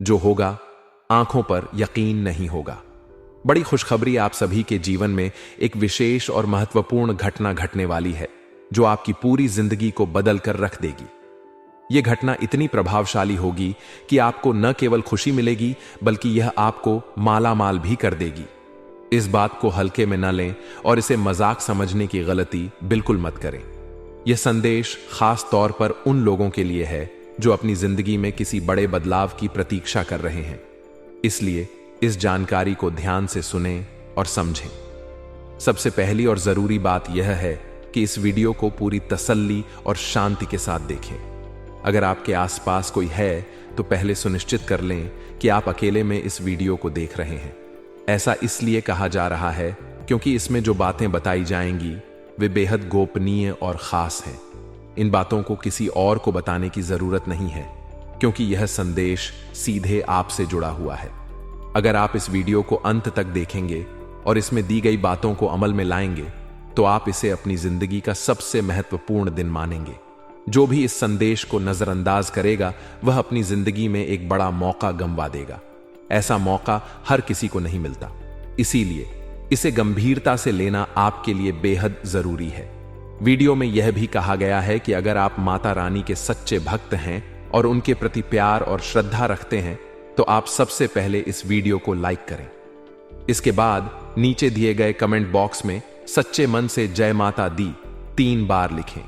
जो होगा, आंखों पर यकीन नहीं होगा। बड़ी खुशखबरी, आप सभी के जीवन में एक विशेष और महत्वपूर्ण घटना घटने वाली है जो आपकी पूरी जिंदगी को बदल कर रख देगी। यह घटना इतनी प्रभावशाली होगी कि आपको न केवल खुशी मिलेगी बल्कि यह आपको माला माल भी कर देगी। इस बात को हल्के में न लें और इसे मजाक समझने की गलती बिल्कुल मत करें। यह संदेश खास तौर पर उन लोगों के लिए है जो अपनी जिंदगी में किसी बड़े बदलाव की प्रतीक्षा कर रहे हैं। इसलिए इस जानकारी को ध्यान से सुनें और समझें। सबसे पहली और जरूरी बात यह है कि इस वीडियो को पूरी तसल्ली और शांति के साथ देखें। अगर आपके आसपास कोई है तो पहले सुनिश्चित कर लें कि आप अकेले में इस वीडियो को देख रहे हैं। ऐसा इसलिए कहा जा रहा है क्योंकि इसमें जो बातें बताई जाएंगी वे बेहद गोपनीय और खास हैं। इन बातों को किसी और को बताने की जरूरत नहीं है क्योंकि यह संदेश सीधे आपसे जुड़ा हुआ है। अगर आप इस वीडियो को अंत तक देखेंगे और इसमें दी गई बातों को अमल में लाएंगे तो आप इसे अपनी जिंदगी का सबसे महत्वपूर्ण दिन मानेंगे। जो भी इस संदेश को नजरअंदाज करेगा वह अपनी जिंदगी में एक बड़ा मौका गंवा देगा। ऐसा मौका हर किसी को नहीं मिलता, इसीलिए इसे गंभीरता से लेना आपके लिए बेहद जरूरी है। वीडियो में यह भी कहा गया है कि अगर आप माता रानी के सच्चे भक्त हैं और उनके प्रति प्यार और श्रद्धा रखते हैं तो आप सबसे पहले इस वीडियो को लाइक करें। इसके बाद नीचे दिए गए कमेंट बॉक्स में सच्चे मन से जय माता दी 3 बार लिखें।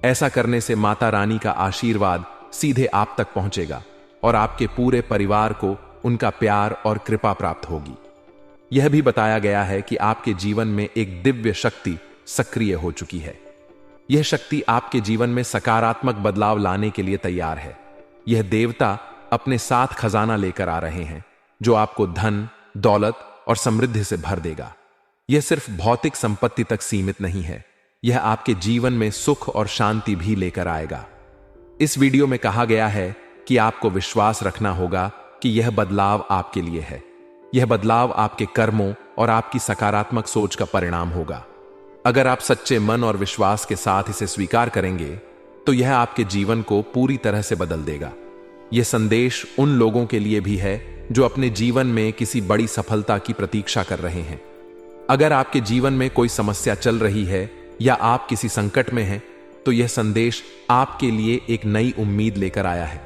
ऐसा करने से माता रानी का आशीर्वाद सीधे आप तक पहुंचेगा और आपके पूरे परिवार को उनका प्यार और कृपा प्राप्त होगी। यह भी बताया गया है कि आपके जीवन में एक दिव्य शक्ति सक्रिय हो चुकी है। यह शक्ति आपके जीवन में सकारात्मक बदलाव लाने के लिए तैयार है। यह देवता अपने साथ खजाना लेकर आ रहे हैं जो आपको धन, दौलत और समृद्धि से भर देगा। यह सिर्फ भौतिक संपत्ति तक सीमित नहीं है, यह आपके जीवन में सुख और शांति भी लेकर आएगा। इस वीडियो में कहा गया है कि आपको विश्वास रखना होगा कि यह बदलाव आपके लिए है। यह बदलाव आपके कर्मों और आपकी सकारात्मक सोच का परिणाम होगा। अगर आप सच्चे मन और विश्वास के साथ इसे स्वीकार करेंगे तो यह आपके जीवन को पूरी तरह से बदल देगा। यह संदेश उन लोगों के लिए भी है जो अपने जीवन में किसी बड़ी सफलता की प्रतीक्षा कर रहे हैं। अगर आपके जीवन में कोई समस्या चल रही है या आप किसी संकट में हैं तो यह संदेश आपके लिए एक नई उम्मीद लेकर आया है।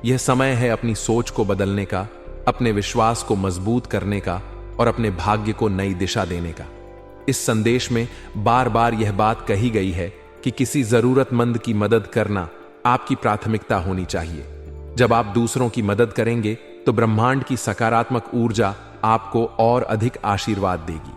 यह समय है अपनी सोच को बदलने का, अपने विश्वास को मजबूत करने का और अपने भाग्य को नई दिशा देने का। इस संदेश में बार बार यह बात कही गई है कि किसी जरूरतमंद की मदद करना आपकी प्राथमिकता होनी चाहिए। जब आप दूसरों की मदद करेंगे तो ब्रह्मांड की सकारात्मक ऊर्जा आपको और अधिक आशीर्वाद देगी।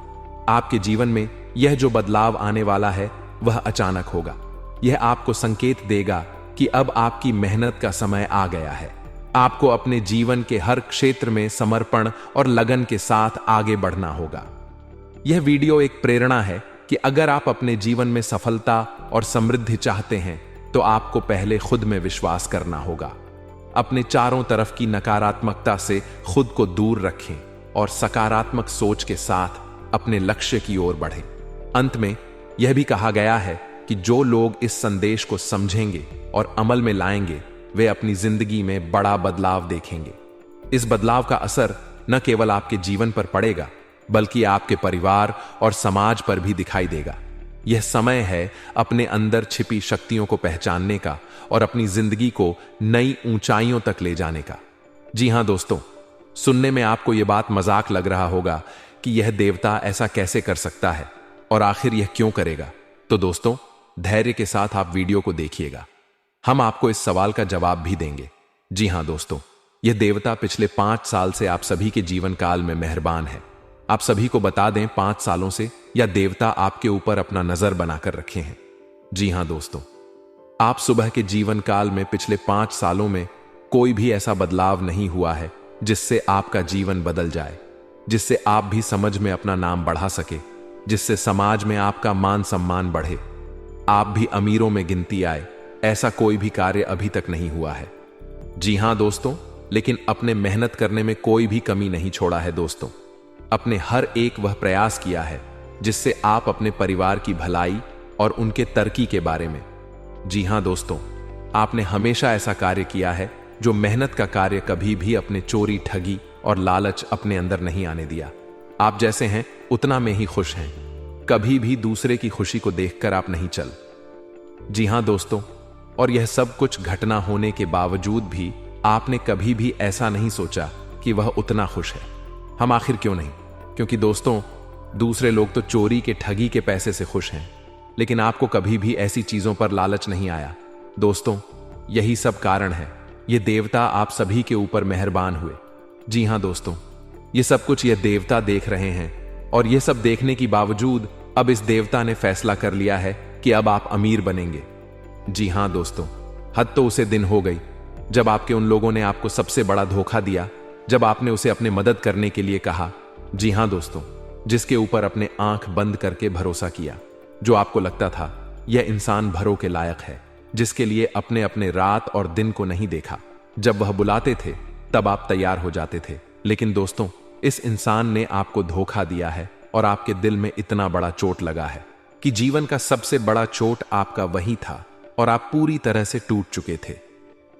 आपके जीवन में यह जो बदलाव आने वाला है वह अचानक होगा। यह आपको संकेत देगा कि अब आपकी मेहनत का समय आ गया है। आपको अपने जीवन के हर क्षेत्र में समर्पण और लगन के साथ आगे बढ़ना होगा। यह वीडियो एक प्रेरणा है कि अगर आप अपने जीवन में सफलता और समृद्धि चाहते हैं तो आपको पहले खुद में विश्वास करना होगा। अपने चारों तरफ की नकारात्मकता से खुद को दूर रखें और सकारात्मक सोच के साथ अपने लक्ष्य की ओर बढ़ें। अंत में यह भी कहा गया है कि जो लोग इस संदेश को समझेंगे और अमल में लाएंगे वे अपनी जिंदगी में बड़ा बदलाव देखेंगे। इस बदलाव का असर न केवल आपके जीवन पर पड़ेगा बल्कि आपके परिवार और समाज पर भी दिखाई देगा। यह समय है अपने अंदर छिपी शक्तियों को पहचानने का और अपनी जिंदगी को नई ऊंचाइयों तक ले जाने का। जी हां दोस्तों, सुनने में आपको यह बात मजाक लग रहा होगा कि यह देवता ऐसा कैसे कर सकता है और आखिर यह क्यों करेगा। तो दोस्तों, धैर्य के साथ आप वीडियो को देखिएगा, हम आपको इस सवाल का जवाब भी देंगे। जी हां दोस्तों, यह देवता पिछले 5 साल से आप सभी के जीवन काल में मेहरबान है। आप सभी को बता दें, 5 सालों से यह देवता आपके ऊपर अपना नजर बनाकर रखे हैं। जी हां दोस्तों, आप सुबह के जीवन काल में पिछले 5 सालों में कोई भी ऐसा बदलाव नहीं हुआ है जिससे आपका जीवन बदल जाए, जिससे आप भी समझ में अपना नाम बढ़ा सके, जिससे समाज में आपका मान सम्मान बढ़े, आप भी अमीरों में गिनती आए। ऐसा कोई भी कार्य अभी तक नहीं हुआ है। जी हां दोस्तों, लेकिन अपने मेहनत करने में कोई भी कमी नहीं छोड़ा है दोस्तों। अपने हर एक वह प्रयास किया है जिससे आप अपने परिवार की भलाई और उनके तरक्की के बारे में। जी हां दोस्तों, आपने हमेशा ऐसा कार्य किया है जो मेहनत का कार्य कभी भी अपने चोरी, ठगी और लालच अपने अंदर नहीं आने दिया। आप जैसे हैं उतना में ही खुश हैं। कभी भी दूसरे की खुशी को देखकर आप नहीं चल। जी हां दोस्तों, और यह सब कुछ घटना होने के बावजूद भी आपने कभी भी ऐसा नहीं सोचा कि वह उतना खुश है। हम आखिर क्यों नहीं? क्योंकि दोस्तों, दूसरे लोग तो चोरी के, ठगी के पैसे से खुश हैं, लेकिन आपको कभी भी ऐसी चीजों पर लालच नहीं आया। दोस्तों, यही सब कारण है। ये देवता आप सभी के ऊपर मेहरबान हुए। जी हां दोस्तों, ये सब कुछ ये देवता देख रहे हैं, और ये सब देखने के बावजूद अब इस देवता ने फैसला कर लिया है कि अब आप अमीर बनेंगे। जी हां दोस्तों, हद तो उसे दिन हो गई जब आपके उन लोगों ने आपको सबसे बड़ा धोखा दिया, जब आपने उसे अपने मदद करने के लिए कहा। जी हां दोस्तों, जिसके ऊपर अपने आंख बंद करके भरोसा किया, जो आपको लगता था यह इंसान भरों के लायक है, जिसके लिए अपने अपने रात और दिन को नहीं देखा। जब वह बुलाते थे तब आप तैयार हो जाते थे। लेकिन दोस्तों, इस इंसान ने आपको धोखा दिया है और आपके दिल में इतना बड़ा चोट लगा है कि जीवन का सबसे बड़ा चोट आपका वही था और आप पूरी तरह से टूट चुके थे।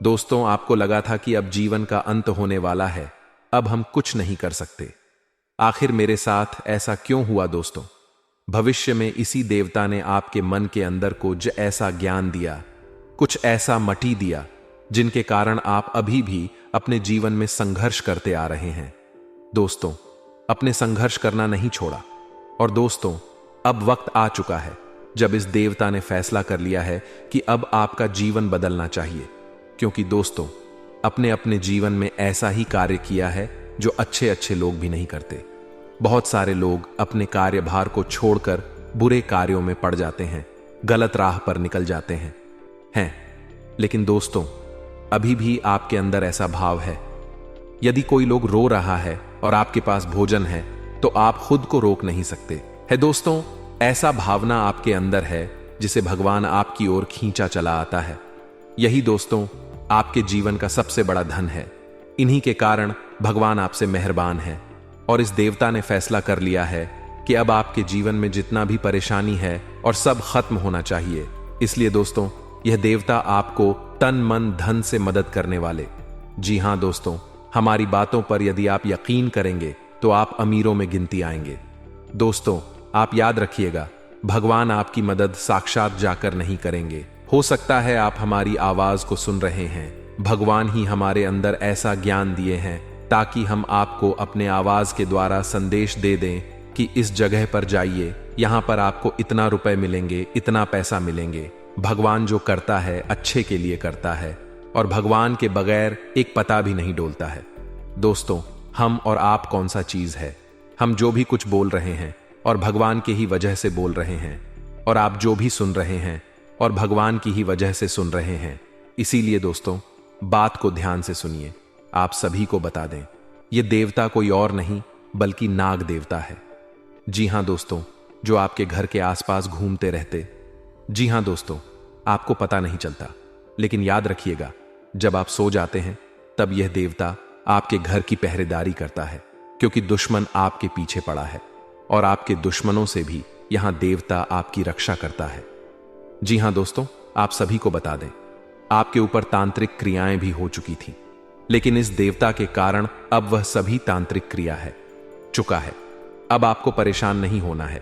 दोस्तों, आपको लगा था कि अब जीवन का अंत होने वाला है, अब हम कुछ नहीं कर सकते। आखिर मेरे साथ ऐसा क्यों हुआ दोस्तों? भविष्य में इसी देवता ने आपके मन के अंदर कुछ ऐसा ज्ञान दिया, कुछ ऐसा मटी दिया, जिनके कारण आप अभी भी अपने जीवन में संघर्ष करते आ रहे हैं। दोस्तों, अपने संघर्ष करना नहीं छोड़ा। और दोस्तों, अब वक्त आ चुका है जब इस देवता ने फैसला कर लिया है कि अब आपका जीवन बदलना चाहिए। क्योंकि दोस्तों, अपने अपने जीवन में ऐसा ही कार्य किया है जो अच्छे अच्छे लोग भी नहीं करते। बहुत सारे लोग अपने कार्यभार को छोड़कर बुरे कार्यों में पड़ जाते हैं, गलत राह पर निकल जाते हैं। लेकिन दोस्तों, अभी भी आपके अंदर ऐसा भाव है। यदि कोई लोग रो रहा है और आपके पास भोजन है तो आप खुद को रोक नहीं सकते। है दोस्तों, ऐसा भावना आपके अंदर है जिसे भगवान आपकी ओर खींचा चला आता है। यही दोस्तों आपके जीवन का सबसे बड़ा धन है। इन्हीं के कारण भगवान आपसे मेहरबान है और इस देवता ने फैसला कर लिया है कि अब आपके जीवन में जितना भी परेशानी है और सब खत्म होना चाहिए। इसलिए दोस्तों, यह देवता आपको तन मन धन से मदद करने वाले। जी हां दोस्तों, हमारी बातों पर यदि आप यकीन करेंगे तो आप अमीरों में गिनती आएंगे। दोस्तों, आप याद रखिएगा, भगवान आपकी मदद साक्षात जाकर नहीं करेंगे। हो सकता है आप हमारी आवाज को सुन रहे हैं, भगवान ही हमारे अंदर ऐसा ज्ञान दिए हैं ताकि हम आपको अपने आवाज के द्वारा संदेश दे दें कि इस जगह पर जाइए, यहां पर आपको इतना रुपए मिलेंगे, इतना पैसा मिलेंगे। भगवान जो करता है अच्छे के लिए करता है और भगवान के बगैर एक पता भी नहीं डोलता है। दोस्तों, हम और आप कौन सा चीज है? हम जो भी कुछ बोल रहे हैं और भगवान के ही वजह से बोल रहे हैं, और आप जो भी सुन रहे हैं और भगवान की ही वजह से सुन रहे हैं। इसीलिए दोस्तों, बात को ध्यान से सुनिए। आप सभी को बता दें, यह देवता कोई और नहीं बल्कि नाग देवता है। जी हां दोस्तों, जो आपके घर के आसपास घूमते रहते। जी हां दोस्तों, आपको पता नहीं चलता, लेकिन याद रखिएगा, जब आप सो जाते हैं तब यह देवता आपके घर की पहरेदारी करता है, क्योंकि दुश्मन आपके पीछे पड़ा है और आपके दुश्मनों से भी यहां देवता आपकी रक्षा करता है। जी हां दोस्तों, आप सभी को बता दें, आपके ऊपर तांत्रिक क्रियाएं भी हो चुकी थी, लेकिन इस देवता के कारण अब वह सभी तांत्रिक क्रिया है चुका है। अब आपको परेशान नहीं होना है।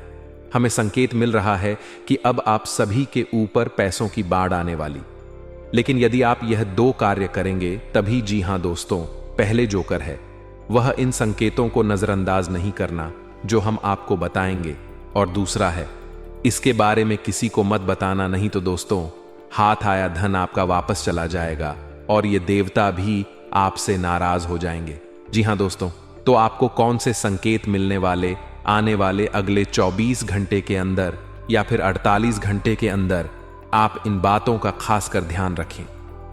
हमें संकेत मिल रहा है कि अब आप सभी के ऊपर पैसों की बाढ़ आने वाली। लेकिन यदि आप यह 2 कार्य करेंगे तभी। जी हां दोस्तों, पहले जोकर है वह इन संकेतों को नजरअंदाज नहीं करना जो हम आपको बताएंगे, और दूसरा है इसके बारे में किसी को मत बताना, नहीं तो दोस्तों हाथ आया धन आपका वापस चला जाएगा और ये देवता भी आपसे नाराज हो जाएंगे। जी हां दोस्तों, तो आपको कौन से संकेत मिलने वाले आने वाले अगले 24 घंटे के अंदर या फिर 48 घंटे के अंदर, आप इन बातों का खासकर ध्यान रखें।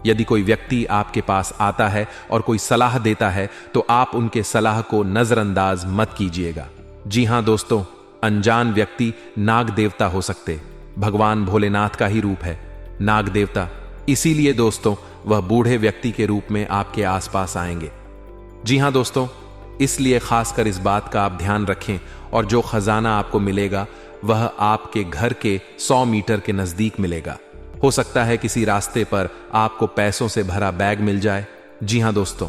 यदि कोई व्यक्ति आपके पास आता है और कोई सलाह देता है तो आप उनके सलाह को नजरअंदाज मत कीजिएगा। जी हां दोस्तों, अनजान व्यक्ति नाग देवता हो सकते, भगवान भोलेनाथ का ही रूप है नाग देवता। इसीलिए दोस्तों वह बूढ़े व्यक्ति के रूप में आपके आसपास आएंगे। जी हां दोस्तों, इसलिए खासकर इस बात का आप ध्यान रखें, और जो खजाना आपको मिलेगा वह आपके घर के 100 मीटर के नजदीक मिलेगा। हो सकता है किसी रास्ते पर आपको पैसों से भरा बैग मिल जाए, जी हाँ दोस्तों,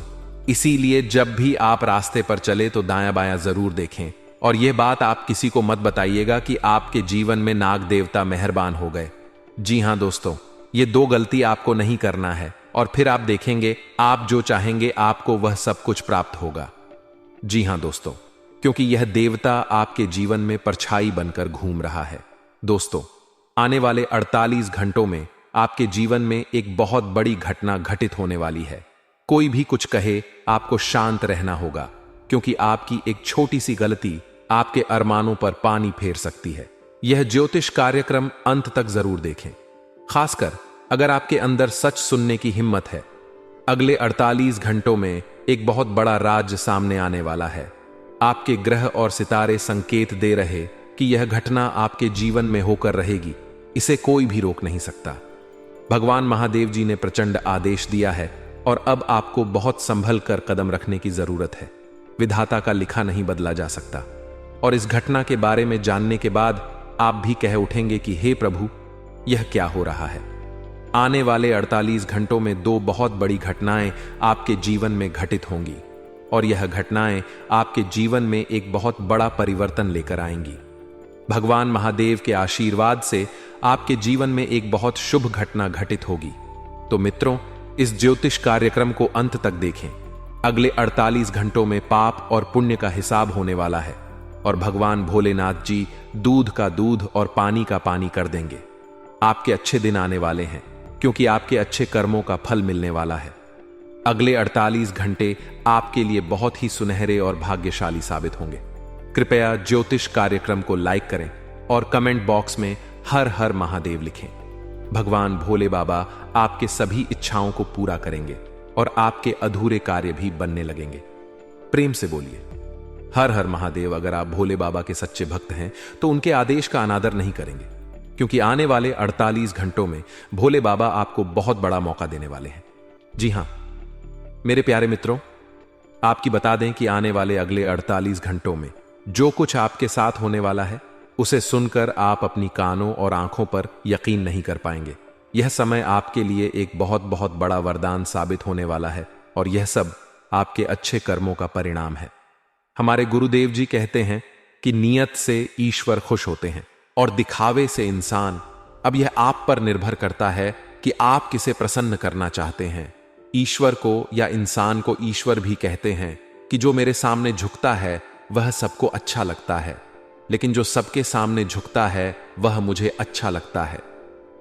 इसीलिए जब भी आप रास्ते पर चले तो दायां बायां जरूर देखें। और यह बात आप किसी को मत बताइएगा कि आपके जीवन में नाग देवता मेहरबान हो गए। जी हाँ दोस्तों, ये दो गलती आपको नहीं करना है और फिर आप देखेंगे आप जो चाहेंगे आपको वह सब कुछ प्राप्त होगा। जी हाँ दोस्तों, क्योंकि यह देवता आपके जीवन में परछाई बनकर घूम रहा है। दोस्तों, आने वाले 48 घंटों में आपके जीवन में एक बहुत बड़ी घटना घटित होने वाली है। कोई भी कुछ कहे, आपको शांत रहना होगा, क्योंकि आपकी एक छोटी सी गलती आपके अरमानों पर पानी फेर सकती है। यह ज्योतिष कार्यक्रम अंत तक जरूर देखें, खासकर अगर आपके अंदर सच सुनने की हिम्मत है। अगले 48 घंटों में एक बहुत बड़ा राज सामने आने वाला है। आपके ग्रह और सितारे संकेत दे रहे कि यह घटना आपके जीवन में होकर रहेगी। इसे कोई भी रोक नहीं सकता। भगवान महादेव जी ने प्रचंड आदेश दिया है और अब आपको बहुत संभल कर कदम रखने की जरूरत है। विधाता का लिखा नहीं बदला जा सकता। और इस घटना के बारे में जानने के बाद आप भी कह उठेंगे कि हे प्रभु, यह क्या हो रहा है। आने वाले 48 घंटों में दो बहुत बड़ी घटनाएं आपके जीवन में घटित होंगी और यह घटनाएं आपके जीवन में एक बहुत बड़ा परिवर्तन लेकर आएंगी। भगवान महादेव के आशीर्वाद से आपके जीवन में एक बहुत शुभ घटना घटित होगी। तो मित्रों, इस ज्योतिष कार्यक्रम को अंत तक देखें। अगले 48 घंटों में पाप और पुण्य का हिसाब होने वाला है और भगवान भोलेनाथ जी दूध का दूध और पानी का पानी कर देंगे। आपके अच्छे दिन आने वाले हैं, क्योंकि आपके अच्छे कर्मों का फल मिलने वाला है। अगले 48 घंटे आपके लिए बहुत ही सुनहरे और भाग्यशाली साबित होंगे। कृपया ज्योतिष कार्यक्रम को लाइक करें और कमेंट बॉक्स में हर हर महादेव लिखें। भगवान भोले बाबा आपके सभी इच्छाओं को पूरा करेंगे और आपके अधूरे कार्य भी बनने लगेंगे। प्रेम से बोलिए हर हर महादेव। अगर आप भोले बाबा के सच्चे भक्त हैं तो उनके आदेश का अनादर नहीं करेंगे, क्योंकि आने वाले 48 घंटों में भोले बाबा आपको बहुत बड़ा मौका देने वाले हैं। जी हां मेरे प्यारे मित्रों, आपकी बता दें कि आने वाले अगले 48 घंटों में जो कुछ आपके साथ होने वाला है, उसे सुनकर आप अपनी कानों और आंखों पर यकीन नहीं कर पाएंगे। यह समय आपके लिए एक बहुत बहुत बड़ा वरदान साबित होने वाला है और यह सब आपके अच्छे कर्मों का परिणाम है। हमारे गुरुदेव जी कहते हैं कि नियत से ईश्वर खुश होते हैं और दिखावे से इंसान। अब यह आप पर निर्भर करता है कि आप किसे प्रसन्न करना चाहते हैं। ईश्वर को या इंसान को ईश्वर भी कहते हैं कि जो मेरे सामने झुकता है वह सबको अच्छा लगता है, लेकिन जो सबके सामने झुकता है वह मुझे अच्छा लगता है।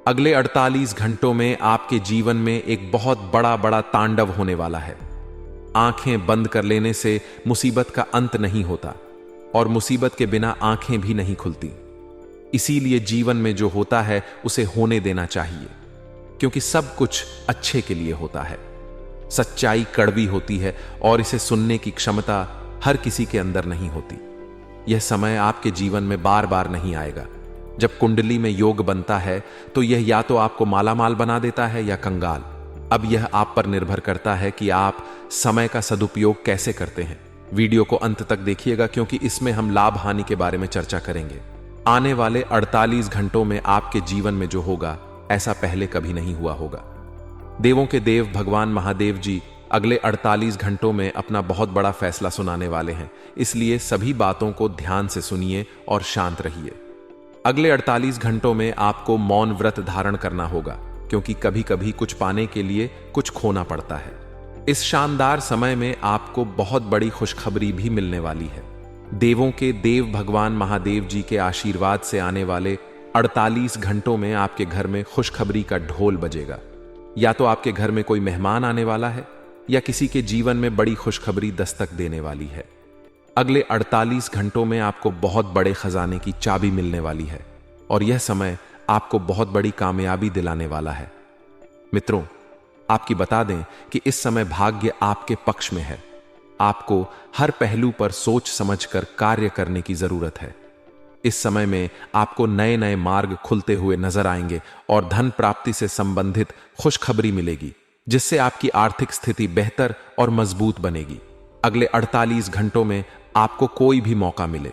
अगले 48 घंटों में आपके जीवन में एक बहुत बड़ा बड़ा तांडव होने वाला है। आंखें बंद कर लेने से मुसीबत का अंत नहीं होता और मुसीबत के बिना आंखें भी नहीं खुलती। इसीलिए जीवन में जो होता है उसे होने देना चाहिए, क्योंकि सब कुछ अच्छे के लिए होता है। सच्चाई कड़वी होती है और इसे सुनने की क्षमता हर किसी के अंदर नहीं होती। यह समय आपके जीवन में बार बार नहीं आएगा। जब कुंडली में योग बनता है तो यह या तो आपको मालामाल बना देता है या कंगाल। अब यह आप पर निर्भर करता है कि आप समय का सदुपयोग कैसे करते हैं। वीडियो को अंत तक देखिएगा, क्योंकि इसमें हम लाभ हानि के बारे में चर्चा करेंगे। आने वाले 48 घंटों में आपके जीवन में जो होगा, ऐसा पहले कभी नहीं हुआ होगा। देवों के देव भगवान महादेव जी अगले 48 घंटों में अपना बहुत बड़ा फैसला सुनाने वाले हैं, इसलिए सभी बातों को ध्यान से सुनिए और शांत रहिए। अगले 48 घंटों में आपको मौन व्रत धारण करना होगा, क्योंकि कभी कभी कुछ पाने के लिए कुछ खोना पड़ता है। इस शानदार समय में आपको बहुत बड़ी खुशखबरी भी मिलने वाली है। देवों के देव भगवान महादेव जी के आशीर्वाद से आने वाले 48 घंटों में आपके घर में खुशखबरी का ढोल बजेगा। या तो आपके घर में कोई मेहमान आने वाला है या किसी के जीवन में बड़ी खुशखबरी दस्तक देने वाली है। अगले 48 घंटों में आपको बहुत बड़े खजाने की चाबी मिलने वाली है और यह समय आपको बहुत बड़ी कामयाबी दिलाने वाला है। मित्रों, आपकी बता दें कि इस समय भाग्य आपके पक्ष में है। आपको हर पहलू पर सोच समझकर कार्य करने की जरूरत है। इस समय में आपको नए नए मार्ग खुलते हुए नजर आएंगे और धन प्राप्ति से संबंधित खुशखबरी मिलेगी, जिससे आपकी आर्थिक स्थिति बेहतर और मजबूत बनेगी। अगले 48 घंटों में आपको कोई भी मौका मिले,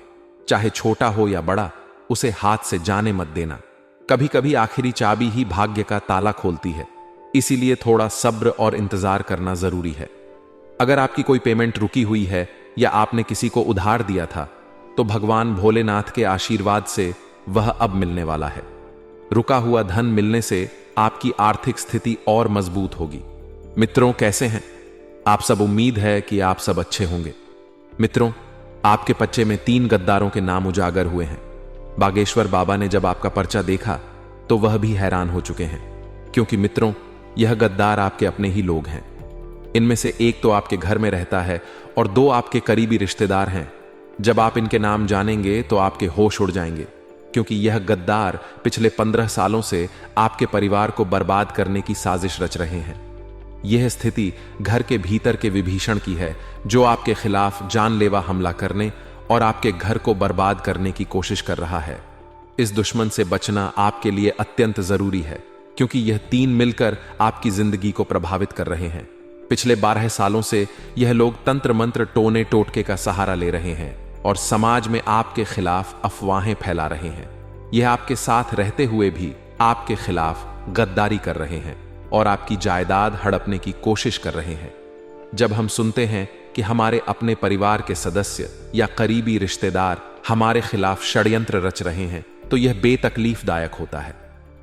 चाहे छोटा हो या बड़ा, उसे हाथ से जाने मत देना। कभी कभी आखिरी चाबी ही भाग्य का ताला खोलती है। इसीलिए थोड़ा सब्र और इंतजार करना जरूरी है। अगर आपकी कोई पेमेंट रुकी हुई है या आपने किसी को उधार दिया था, तो भगवान भोलेनाथ के आशीर्वाद से वह अब मिलने वाला है। रुका हुआ धन मिलने से आपकी आर्थिक स्थिति और मजबूत होगी। मित्रों, कैसे हैं आप सब? उम्मीद है कि आप सब अच्छे होंगे। मित्रों, आपके पर्चे में 3 गद्दारों के नाम उजागर हुए हैं। बागेश्वर बाबा ने जब आपका पर्चा देखा तो वह भी हैरान हो चुके हैं, क्योंकि मित्रों, यह गद्दार आपके अपने ही लोग हैं। इनमें से एक तो आपके घर में रहता है और 2 आपके करीबी रिश्तेदार हैं। जब आप इनके नाम जानेंगे तो आपके होश उड़ जाएंगे, क्योंकि यह गद्दार पिछले 15 सालों से आपके परिवार को बर्बाद करने की साजिश रच रहे हैं। यह स्थिति घर के भीतर के विभीषण की है, जो आपके खिलाफ जानलेवा हमला करने और आपके घर को बर्बाद करने की कोशिश कर रहा है। इस दुश्मन से बचना आपके लिए अत्यंत जरूरी है, क्योंकि यह 3 मिलकर आपकी जिंदगी को प्रभावित कर रहे हैं। पिछले 12 सालों से यह लोग तंत्र मंत्र, टोने टोटके का सहारा ले रहे हैं और समाज में आपके खिलाफ अफवाहें फैला रहे हैं। यह आपके साथ रहते हुए भी आपके खिलाफ गद्दारी कर रहे हैं और आपकी जायदाद हड़पने की कोशिश कर रहे हैं। जब हम सुनते हैं कि हमारे अपने परिवार के सदस्य या करीबी रिश्तेदार हमारे खिलाफ षड्यंत्र रच रहे हैं, तो यह बेतकलीफदायक होता है।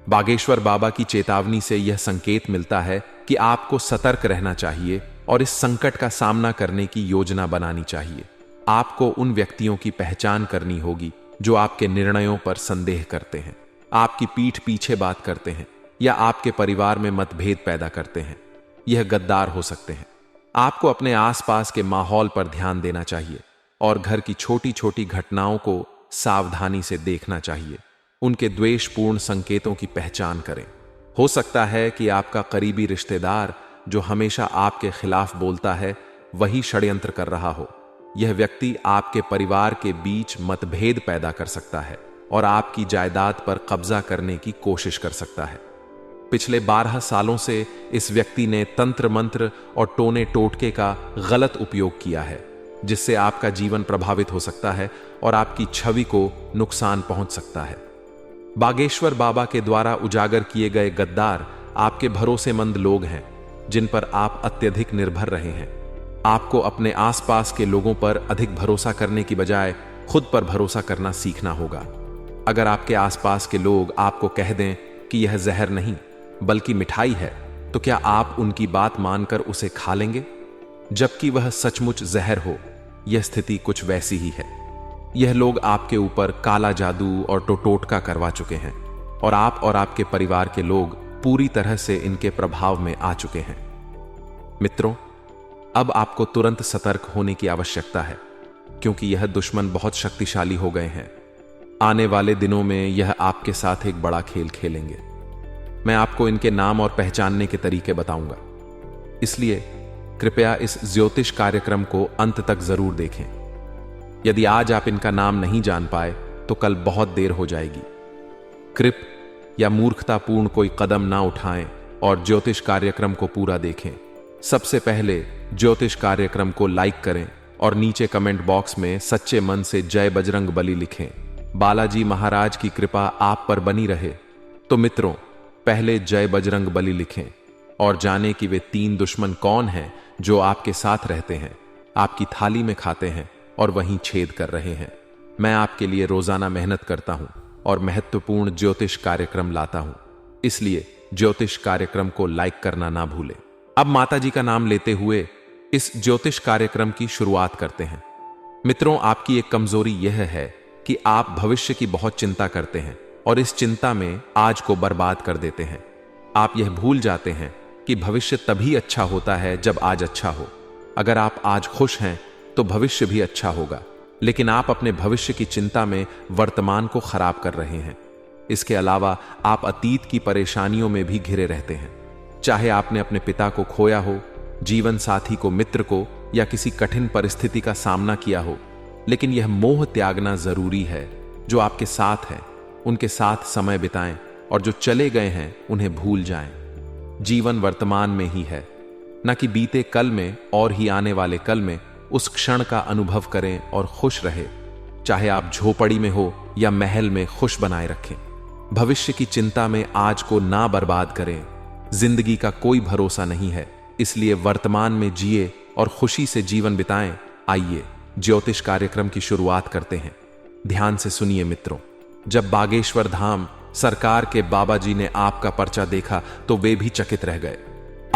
बागेश्वर बाबा की चेतावनी से यह संकेत मिलता है कि आपको सतर्क रहना चाहिए और इस संकट का सामना करने की योजना बनानी चाहिए। आपको उन व्यक्तियों की पहचान करनी होगी जो आपके निर्णयों पर संदेह करते हैं, आपकी पीठ पीछे बात करते हैं या आपके परिवार में मतभेद पैदा करते हैं। यह गद्दार हो सकते हैं। आपको अपने आसपास के माहौल पर ध्यान देना चाहिए और घर की छोटी छोटी घटनाओं को सावधानी से देखना चाहिए। उनके द्वेषपूर्ण संकेतों की पहचान करें। हो सकता है कि आपका करीबी रिश्तेदार जो हमेशा आपके खिलाफ बोलता है, वही षड्यंत्र कर रहा हो। यह व्यक्ति आपके परिवार के बीच मतभेद पैदा कर सकता है और आपकी जायदाद पर कब्जा करने की कोशिश कर सकता है। पिछले 12 सालों से इस व्यक्ति ने तंत्र मंत्र और टोने टोटके का गलत उपयोग किया है, जिससे आपका जीवन प्रभावित हो सकता है और आपकी छवि को नुकसान पहुंच सकता है। बागेश्वर बाबा के द्वारा उजागर किए गए गद्दार आपके भरोसेमंद लोग हैं, जिन पर आप अत्यधिक निर्भर रहे हैं। आपको अपने आसपास के लोगों पर अधिक भरोसा करने की बजाय खुद पर भरोसा करना सीखना होगा। अगर आपके आसपास के लोग आपको कह दें कि यह जहर नहीं बल्कि मिठाई है, तो क्या आप उनकी बात मानकर उसे खा लेंगे, जबकि वह सचमुच जहर हो? यह स्थिति कुछ वैसी ही है। यह लोग आपके ऊपर काला जादू और टोटका करवा चुके हैं और आप और आपके परिवार के लोग पूरी तरह से इनके प्रभाव में आ चुके हैं। मित्रों, अब आपको तुरंत सतर्क होने की आवश्यकता है, क्योंकि यह दुश्मन बहुत शक्तिशाली हो गए हैं। आने वाले दिनों में यह आपके साथ एक बड़ा खेल खेलेंगे। मैं आपको इनके नाम और पहचानने के तरीके बताऊंगा, इसलिए कृपया इस ज्योतिष कार्यक्रम को अंत तक जरूर देखें। यदि आज आप इनका नाम नहीं जान पाए तो कल बहुत देर हो जाएगी। कृप या मूर्खतापूर्ण कोई कदम ना उठाएं और ज्योतिष कार्यक्रम को पूरा देखें। सबसे पहले ज्योतिष कार्यक्रम को लाइक करें और नीचे कमेंट बॉक्स में सच्चे मन से जय बजरंग बली लिखें। बालाजी महाराज की कृपा आप पर बनी रहे। तो मित्रों, पहले जय बजरंग बली लिखें और जानें कि वे 3 दुश्मन कौन हैं जो आपके साथ रहते हैं, आपकी थाली में खाते हैं और वहीं छेद कर रहे हैं। मैं आपके लिए रोजाना मेहनत करता हूं और महत्वपूर्ण ज्योतिष कार्यक्रम लाता हूं, इसलिए ज्योतिष कार्यक्रम को लाइक करना ना भूलें। अब माता जी का नाम लेते हुए इस ज्योतिष कार्यक्रम की शुरुआत करते हैं। मित्रों, आपकी एक कमजोरी यह है कि आप भविष्य की बहुत चिंता करते हैं और इस चिंता में आज को बर्बाद कर देते हैं। आप यह भूल जाते हैं कि भविष्य तभी अच्छा होता है जब आज अच्छा हो। अगर आप आज खुश हैं तो भविष्य भी अच्छा होगा, लेकिन आप अपने भविष्य की चिंता में वर्तमान को खराब कर रहे हैं। इसके अलावा आप अतीत की परेशानियों में भी घिरे रहते हैं। चाहे आपने अपने पिता को खोया हो, जीवन साथी को, मित्र को या किसी कठिन परिस्थिति का सामना किया हो, लेकिन यह मोह त्यागना जरूरी है। जो आपके साथ हैं उनके साथ समय बिताएं और जो चले गए हैं उन्हें भूल जाएं। जीवन वर्तमान में ही है, न कि बीते कल में, और ही आने वाले कल में उस क्षण का अनुभव करें और खुश रहे। चाहे आप झोपड़ी में हो या महल में, खुश बनाए रखें। भविष्य की चिंता में आज को ना बर्बाद करें। जिंदगी का कोई भरोसा नहीं है, इसलिए वर्तमान में जिए और खुशी से जीवन बिताएं। आइए ज्योतिष कार्यक्रम की शुरुआत करते हैं। ध्यान से सुनिए मित्रों, जब बागेश्वर धाम सरकार के बाबा जी ने आपका पर्चा देखा तो वे भी चकित रह गए।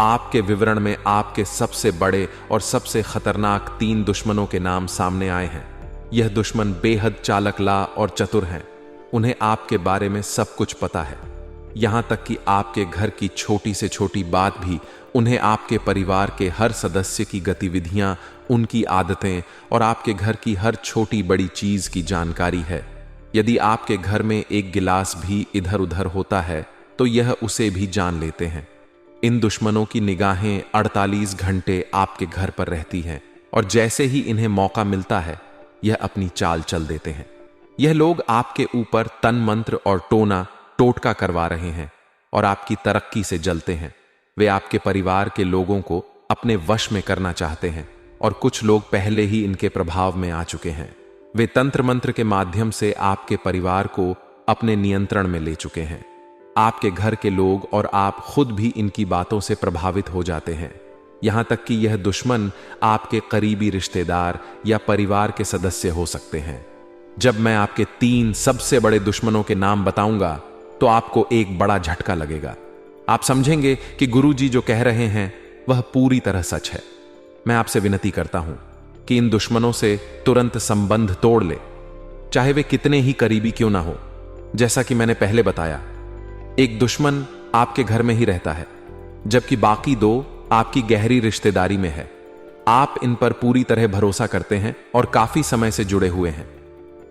आपके विवरण में आपके सबसे बड़े और सबसे खतरनाक 3 दुश्मनों के नाम सामने आए हैं। यह दुश्मन बेहद चालकला और चतुर हैं। उन्हें आपके बारे में सब कुछ पता है, यहां तक कि आपके घर की छोटी से छोटी बात भी उन्हें, आपके परिवार के हर सदस्य की गतिविधियां, उनकी आदतें और आपके घर की हर छोटी बड़ी चीज की जानकारी है। यदि आपके घर में एक गिलास भी इधर उधर होता है तो यह उसे भी जान लेते हैं। इन दुश्मनों की निगाहें 48 घंटे आपके घर पर रहती हैं और जैसे ही इन्हें मौका मिलता है यह अपनी चाल चल देते हैं। यह लोग आपके ऊपर तन मंत्र और टोटका करवा रहे हैं और आपकी तरक्की से जलते हैं। वे आपके परिवार के लोगों को अपने वश में करना चाहते हैं और कुछ लोग पहले ही इनके प्रभाव में आ चुके हैं। वे तंत्र मंत्र के माध्यम से आपके परिवार को अपने नियंत्रण में ले चुके हैं। आपके घर के लोग और आप खुद भी इनकी बातों से प्रभावित हो जाते हैं। यहां तक कि यह दुश्मन आपके करीबी रिश्तेदार या परिवार के सदस्य हो सकते हैं। जब मैं आपके 3 सबसे बड़े दुश्मनों के नाम बताऊंगा तो आपको एक बड़ा झटका लगेगा। आप समझेंगे कि गुरुजी जो कह रहे हैं वह पूरी तरह सच है। मैं आपसे विनती करता हूं कि इन दुश्मनों से तुरंत संबंध तोड़ ले, चाहे वे कितने ही करीबी क्यों ना हो। जैसा कि मैंने पहले बताया, एक दुश्मन आपके घर में ही रहता है, जबकि बाकी 2 आपकी गहरी रिश्तेदारी में है। आप इन पर पूरी तरह भरोसा करते हैं और काफी समय से जुड़े हुए हैं।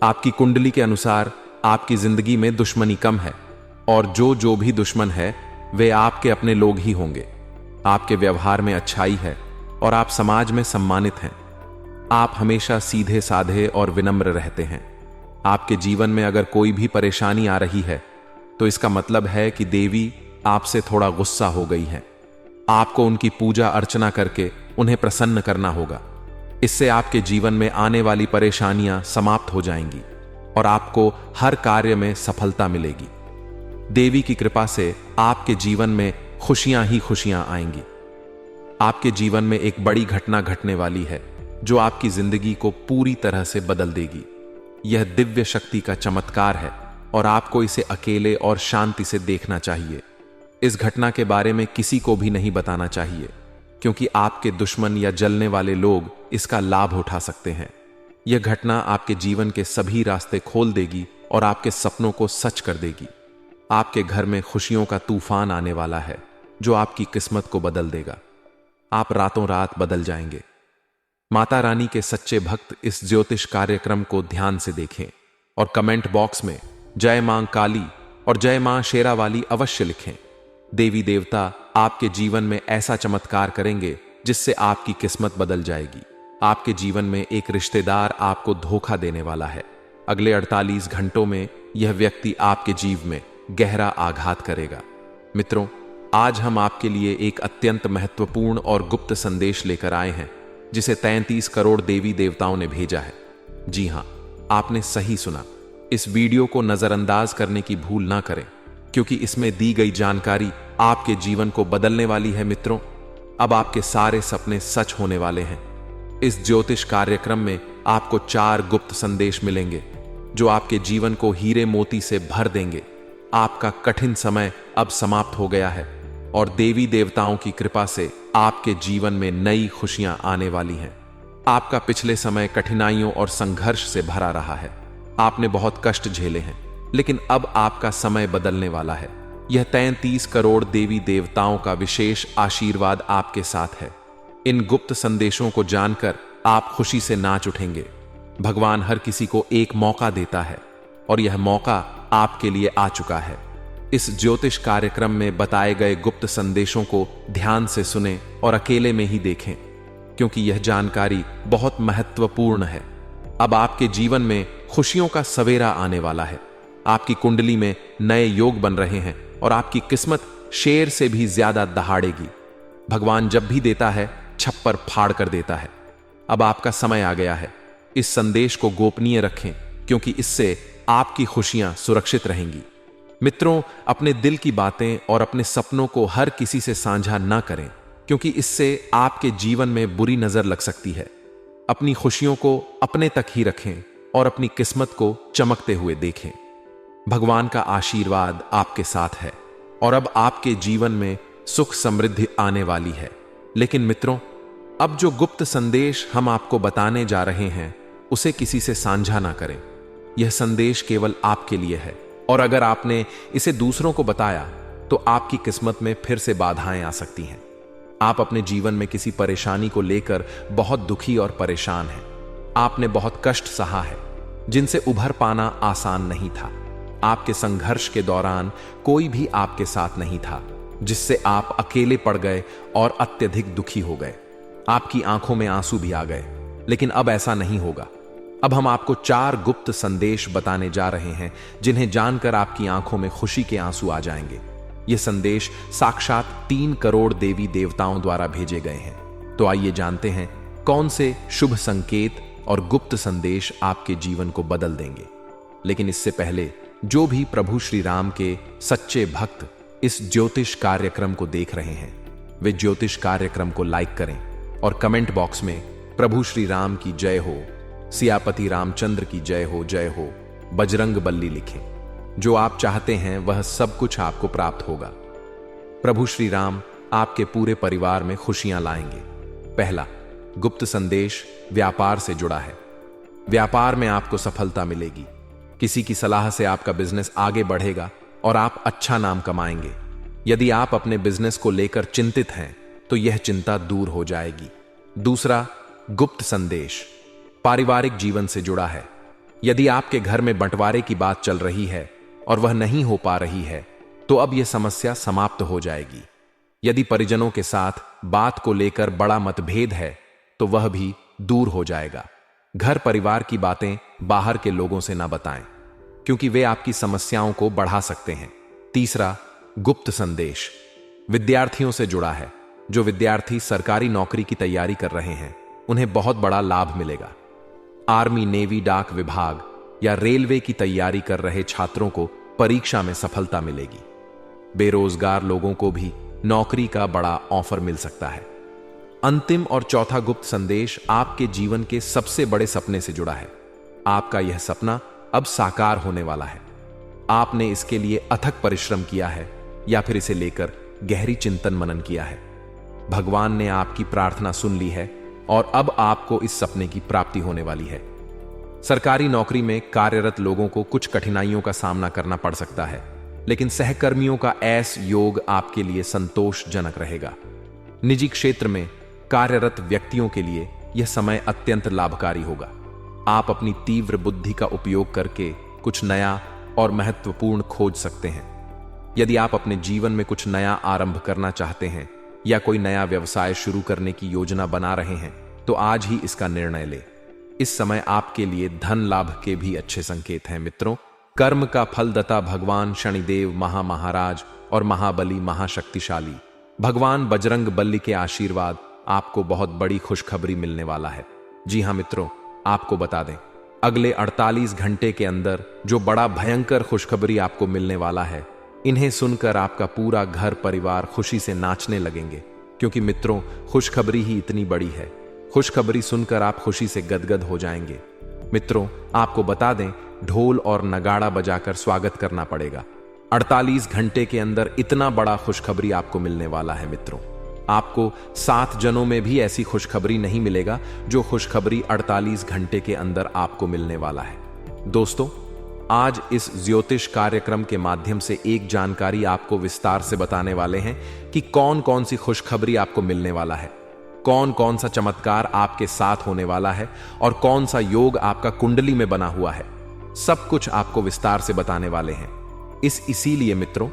आपकी कुंडली के अनुसार आपकी जिंदगी में दुश्मनी कम है और जो भी दुश्मन है वे आपके अपने लोग ही होंगे। आपके व्यवहार में अच्छाई है और आप समाज में सम्मानित हैं। आप हमेशा सीधे साधे और विनम्र रहते हैं। आपके जीवन में अगर कोई भी परेशानी आ रही है तो इसका मतलब है कि देवी आपसे थोड़ा गुस्सा हो गई है। आपको उनकी पूजा अर्चना करके उन्हें प्रसन्न करना होगा। इससे आपके जीवन में आने वाली परेशानियां समाप्त हो जाएंगी और आपको हर कार्य में सफलता मिलेगी। देवी की कृपा से आपके जीवन में खुशियां ही खुशियां आएंगी। आपके जीवन में एक बड़ी घटना घटने वाली है जो आपकी जिंदगी को पूरी तरह से बदल देगी। यह दिव्य शक्ति का चमत्कार है और आपको इसे अकेले और शांति से देखना चाहिए। इस घटना के बारे में किसी को भी नहीं बताना चाहिए, क्योंकि आपके दुश्मन या जलने वाले लोग इसका लाभ उठा सकते हैं। यह घटना आपके जीवन के सभी रास्ते खोल देगी और आपके सपनों को सच कर देगी। आपके घर में खुशियों का तूफान आने वाला है जो आपकी किस्मत को बदल देगा। आप रातों रात बदल जाएंगे। माता रानी के सच्चे भक्त इस ज्योतिष कार्यक्रम को ध्यान से देखें और कमेंट बॉक्स में जय मां काली और जय मां शेरावाली अवश्य लिखें। देवी देवता आपके जीवन में ऐसा चमत्कार करेंगे जिससे आपकी किस्मत बदल जाएगी। आपके जीवन में एक रिश्तेदार आपको धोखा देने वाला है। अगले 48 घंटों में यह व्यक्ति आपके जीवन में गहरा आघात करेगा। मित्रों, आज हम आपके लिए एक अत्यंत महत्वपूर्ण और गुप्त संदेश लेकर आए हैं जिसे 33 करोड़ देवी देवताओं ने भेजा है। जी हां, आपने सही सुना। इस वीडियो को नजरअंदाज करने की भूल ना करें, क्योंकि इसमें दी गई जानकारी आपके जीवन को बदलने वाली है। मित्रों, अब आपके सारे सपने सच होने वाले हैं। इस ज्योतिष कार्यक्रम में आपको 4 गुप्त संदेश मिलेंगे जो आपके जीवन को हीरे मोती से भर देंगे। आपका कठिन समय अब समाप्त हो गया है और देवी देवताओं की कृपा से आपके जीवन में नई खुशियां आने वाली हैं। आपका पिछले समय कठिनाइयों और संघर्ष से भरा रहा है। आपने बहुत कष्ट झेले हैं, लेकिन अब आपका समय बदलने वाला है। यह 33 करोड़ देवी देवताओं का विशेष आशीर्वाद आपके साथ है। इन गुप्त संदेशों को जानकर आप खुशी से नाच उठेंगे। भगवान हर किसी को एक मौका देता है और यह मौका आपके लिए आ चुका है। इस ज्योतिष कार्यक्रम में बताए गए गुप्त संदेशों को ध्यान से सुनें और अकेले में ही देखें, क्योंकि यह जानकारी बहुत महत्वपूर्ण है। अब आपके जीवन में खुशियों का सवेरा आने वाला है। आपकी कुंडली में नए योग बन रहे हैं और आपकी किस्मत शेर से भी ज्यादा दहाड़ेगी। भगवान जब भी देता है छप्पर फाड़ कर देता है। अब आपका समय आ गया है। इस संदेश को गोपनीय रखें, क्योंकि इससे आपकी खुशियां सुरक्षित रहेंगी। मित्रों, अपने दिल की बातें और अपने सपनों को हर किसी से साझा ना करें, क्योंकि इससे आपके जीवन में बुरी नजर लग सकती है। अपनी खुशियों को अपने तक ही रखें और अपनी किस्मत को चमकते हुए देखें। भगवान का आशीर्वाद आपके साथ है और अब आपके जीवन में सुख समृद्धि आने वाली है। लेकिन मित्रों, अब जो गुप्त संदेश हम आपको बताने जा रहे हैं उसे किसी से साझा ना करें। यह संदेश केवल आपके लिए है और अगर आपने इसे दूसरों को बताया तो आपकी किस्मत में फिर से बाधाएं आ सकती हैं। आप अपने जीवन में किसी परेशानी को लेकर बहुत दुखी और परेशान हैं। आपने बहुत कष्ट सहा है जिनसे उभर पाना आसान नहीं था। आपके संघर्ष के दौरान कोई भी आपके साथ नहीं था, जिससे आप अकेले पड़ गए और अत्यधिक दुखी हो गए। आपकी आंखों में आंसू भी आ गए, लेकिन अब ऐसा नहीं होगा। अब हम आपको 4 गुप्त संदेश बताने जा रहे हैं जिन्हें जानकर आपकी आंखों में खुशी के आंसू आ जाएंगे। ये संदेश साक्षात 3 करोड़ देवी देवताओं द्वारा भेजे गए हैं। तो आइए जानते हैं कौन से शुभ संकेत और गुप्त संदेश आपके जीवन को बदल देंगे। लेकिन इससे पहले जो भी प्रभु श्री राम के सच्चे भक्त इस ज्योतिष कार्यक्रम को देख रहे हैं, वे ज्योतिष कार्यक्रम को लाइक करें और कमेंट बॉक्स में प्रभु श्री राम की जय हो, सियापति रामचंद्र की जय हो, बजरंग बल्ली लिखें। जो आप चाहते हैं वह सब कुछ आपको प्राप्त होगा। प्रभु श्री राम आपके पूरे परिवार में खुशियां लाएंगे। पहला गुप्त संदेश व्यापार से जुड़ा है। व्यापार में आपको सफलता मिलेगी। किसी की सलाह से आपका बिजनेस आगे बढ़ेगा और आप अच्छा नाम कमाएंगे। यदि आप अपने बिजनेस को लेकर चिंतित हैं तो यह चिंता दूर हो जाएगी। दूसरा गुप्त संदेश पारिवारिक जीवन से जुड़ा है। यदि आपके घर में बंटवारे की बात चल रही है और वह नहीं हो पा रही है तो अब यह समस्या समाप्त हो जाएगी। यदि परिजनों के साथ बात को लेकर बड़ा मतभेद है तो वह भी दूर हो जाएगा। घर परिवार की बातें बाहर के लोगों से ना बताएं, क्योंकि वे आपकी समस्याओं को बढ़ा सकते हैं। तीसरा गुप्त संदेश विद्यार्थियों से जुड़ा है। जो विद्यार्थी सरकारी नौकरी की तैयारी कर रहे हैं उन्हें बहुत बड़ा लाभ मिलेगा। आर्मी, नेवी, डाक विभाग या रेलवे की तैयारी कर रहे छात्रों को परीक्षा में सफलता मिलेगी। बेरोजगार लोगों को भी नौकरी का बड़ा ऑफर मिल सकता है। अंतिम और चौथा गुप्त संदेश आपके जीवन के सबसे बड़े सपने से जुड़ा है। आपका यह सपना अब साकार होने वाला है। आपने इसके लिए अथक परिश्रम किया है या फिर इसे लेकर गहरी चिंतन मनन किया है। भगवान ने आपकी प्रार्थना सुन ली है और अब आपको इस सपने की प्राप्ति होने वाली है। सरकारी नौकरी में कार्यरत लोगों को कुछ कठिनाइयों का सामना करना पड़ सकता है, लेकिन सहकर्मियों का ऐसा योग आपके लिए संतोषजनक रहेगा। निजी क्षेत्र में कार्यरत व्यक्तियों के लिए यह समय अत्यंत लाभकारी होगा। आप अपनी तीव्र बुद्धि का उपयोग करके कुछ नया और महत्वपूर्ण खोज सकते हैं। यदि आप अपने जीवन में कुछ नया आरंभ करना चाहते हैं या कोई नया व्यवसाय शुरू करने की योजना बना रहे हैं तो आज ही इसका निर्णय लें। इस समय आपके लिए धन लाभ के भी अच्छे संकेत हैं। मित्रों, कर्म का फलदाता भगवान शनिदेव महाराज और महाबली महाशक्तिशाली भगवान बजरंग बली के आशीर्वाद आपको बहुत बड़ी खुशखबरी मिलने वाला है। जी हां मित्रों, आपको बता दें, अगले 48 घंटे के अंदर जो बड़ा भयंकर खुशखबरी आपको मिलने वाला है, इन्हें सुनकर आपका पूरा घर परिवार खुशी से नाचने लगेंगे। क्योंकि मित्रों, खुशखबरी ही इतनी बड़ी है। खुशखबरी सुनकर आप खुशी से गदगद हो जाएंगे। मित्रों, आपको बता दें, ढोल और नगाड़ा बजाकर स्वागत करना पड़ेगा। 48 घंटे के अंदर इतना बड़ा खुशखबरी आपको मिलने वाला है। मित्रों, आपको 7 जनों में भी ऐसी खुशखबरी नहीं मिलेगा जो खुशखबरी 48 घंटे के अंदर आपको मिलने वाला है। दोस्तों, आज इस ज्योतिष कार्यक्रम के माध्यम से एक जानकारी आपको विस्तार से बताने वाले हैं कि कौन कौन सी खुशखबरी आपको मिलने वाला है, कौन कौन सा चमत्कार आपके साथ होने वाला है और कौन सा योग आपका कुंडली में बना हुआ है। सब कुछ आपको विस्तार से बताने वाले हैं। इसीलिए मित्रों,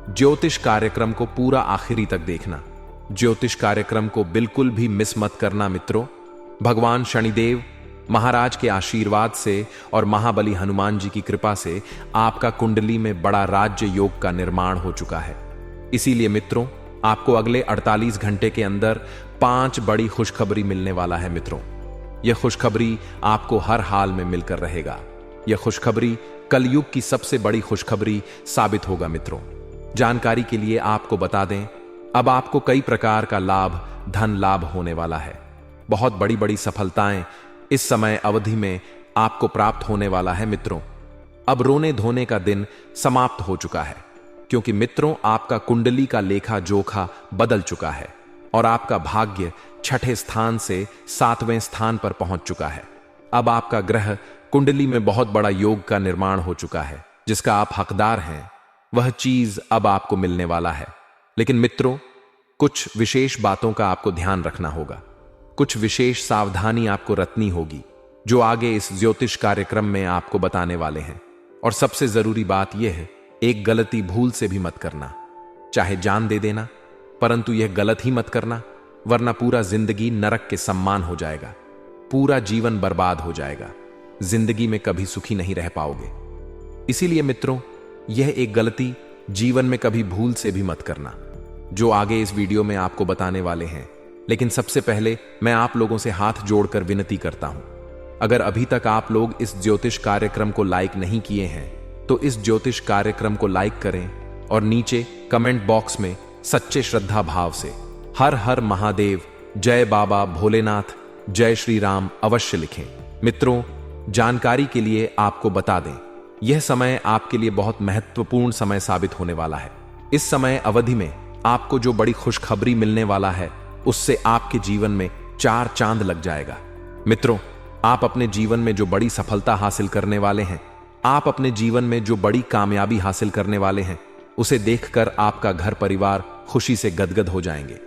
ज्योतिष कार्यक्रम को पूरा आखिरी तक देखना। ज्योतिष कार्यक्रम को बिल्कुल भी मिस मत करना। मित्रों, भगवान शनिदेव महाराज के आशीर्वाद से और महाबली हनुमान जी की कृपा से आपका कुंडली में बड़ा राज्य योग का निर्माण हो चुका है। इसीलिए मित्रों, आपको अगले 48 घंटे के अंदर 5 बड़ी खुशखबरी मिलने वाला है। मित्रों, यह खुशखबरी आपको हर हाल में मिलकर रहेगा। यह खुशखबरी कलयुग की सबसे बड़ी खुशखबरी साबित होगा मित्रों। जानकारी के लिए आपको बता दें, अब आपको कई प्रकार का लाभ, धन लाभ होने वाला है। बहुत बड़ी बड़ी सफलताएं इस समय अवधि में आपको प्राप्त होने वाला है मित्रों। अब रोने धोने का दिन समाप्त हो चुका है, क्योंकि मित्रों आपका कुंडली का लेखा जोखा बदल चुका है और आपका भाग्य छठे स्थान से 7वें स्थान पर पहुंच चुका है। अब आपका ग्रह कुंडली में बहुत बड़ा योग का निर्माण हो चुका है, जिसका आप हकदार हैं। वह चीज अब आपको मिलने वाला है। लेकिन मित्रों, कुछ विशेष बातों का आपको ध्यान रखना होगा, कुछ विशेष सावधानी आपको रखनी होगी, जो आगे इस ज्योतिष कार्यक्रम में आपको बताने वाले हैं। और सबसे जरूरी बात यह है, एक गलती भूल से भी मत करना। चाहे जान दे देना, परंतु यह गलत ही मत करना, वरना पूरा जिंदगी नरक के सम्मान हो जाएगा, पूरा जीवन बर्बाद हो जाएगा, जिंदगी में कभी सुखी नहीं रह पाओगे। इसीलिए मित्रों, यह एक गलती जीवन में कभी भूल से भी मत करना, जो आगे इस वीडियो में आपको बताने वाले हैं। लेकिन सबसे पहले मैं आप लोगों से हाथ जोड़कर विनती करता हूं, अगर अभी तक आप लोग इस ज्योतिष कार्यक्रम को लाइक नहीं किए हैं तो इस ज्योतिष कार्यक्रम को लाइक करें और नीचे कमेंट बॉक्स में सच्चे श्रद्धा भाव से हर हर महादेव, जय बाबा भोलेनाथ, जय श्री राम अवश्य लिखें। मित्रों, जानकारी के लिए आपको बता दें, यह समय आपके लिए बहुत महत्वपूर्ण समय साबित होने वाला है। इस समय अवधि में आपको जो बड़ी खुशखबरी मिलने वाला है, उससे आपके जीवन में 4 चांद लग जाएगा। मित्रों, आप अपने जीवन में जो बड़ी सफलता हासिल करने वाले हैं, आप अपने जीवन में जो बड़ी कामयाबी हासिल करने वाले हैं, उसे देखकर आपका घर परिवार खुशी से गदगद हो जाएंगे।